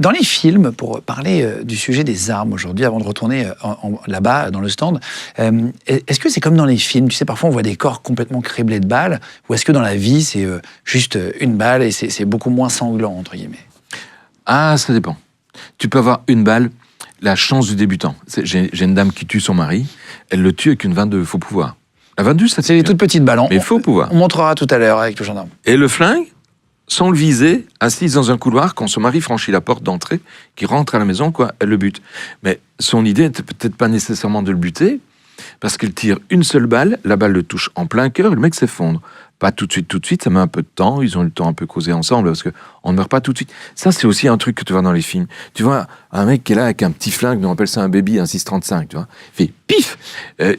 Dans les films, pour parler du sujet des armes aujourd'hui, avant de retourner là-bas dans le stand, est-ce que c'est comme dans les films? Tu sais, parfois on voit des corps complètement criblés de balles, ou est-ce que dans la vie c'est juste une balle et c'est beaucoup moins sanglant, entre guillemets? Ah, ça dépend. Tu peux avoir une balle, la chance du débutant. J'ai une dame qui tue son mari, elle le tue avec une 22, il faut pouvoir. La 22, ça C'est les toutes petites balles. Mais il faut pouvoir. On montrera tout à l'heure avec le gendarme. Et le flingue, sans le viser, assise dans un couloir, quand son mari franchit la porte d'entrée, qui rentre à la maison, quoi, elle le bute. Mais son idée n'était peut-être pas nécessairement de le buter, parce qu'il tire une seule balle, la balle le touche en plein cœur, et le mec s'effondre. Pas tout de suite, ça met un peu de temps, ils ont eu le temps un peu causer ensemble, parce qu'on ne meurt pas tout de suite. Ça, c'est aussi un truc que tu vois dans les films. Tu vois un mec qui est là avec un petit flingue, on appelle ça un baby, un 6,35, tu vois. Il fait pif.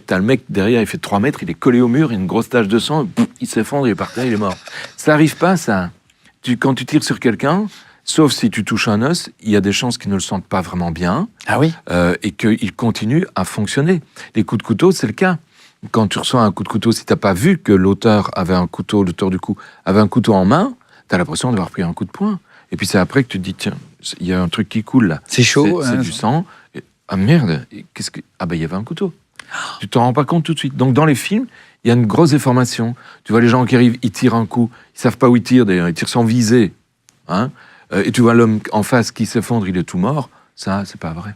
T'as le mec derrière, il fait 3 mètres, il est collé au mur, il a une grosse tache de sang, pouf, il s'effondre, il est par terre, il est mort. Ça arrive pas, ça. Quand tu tires sur quelqu'un, sauf si tu touches un os, il y a des chances qu'ils ne le sentent pas vraiment bien. Ah oui. Et qu'il continue à fonctionner. Les coups de couteau, c'est le cas. Quand tu reçois un coup de couteau, si tu n'as pas vu que l'auteur avait un couteau, l'auteur du coup avait un couteau en main, tu as l'impression d'avoir pris un coup de poing. Et puis c'est après que tu te dis, tiens, il y a un truc qui coule là. C'est chaud. C'est du sang. Ah merde, ah ben il y avait un couteau. Tu t'en rends pas compte tout de suite. Donc dans les films, il y a une grosse déformation. Tu vois les gens qui arrivent, ils tirent un coup, ils savent pas où ils tirent d'ailleurs, ils tirent sans viser. Hein, et tu vois l'homme en face qui s'effondre, il est tout mort. Ça, c'est pas vrai.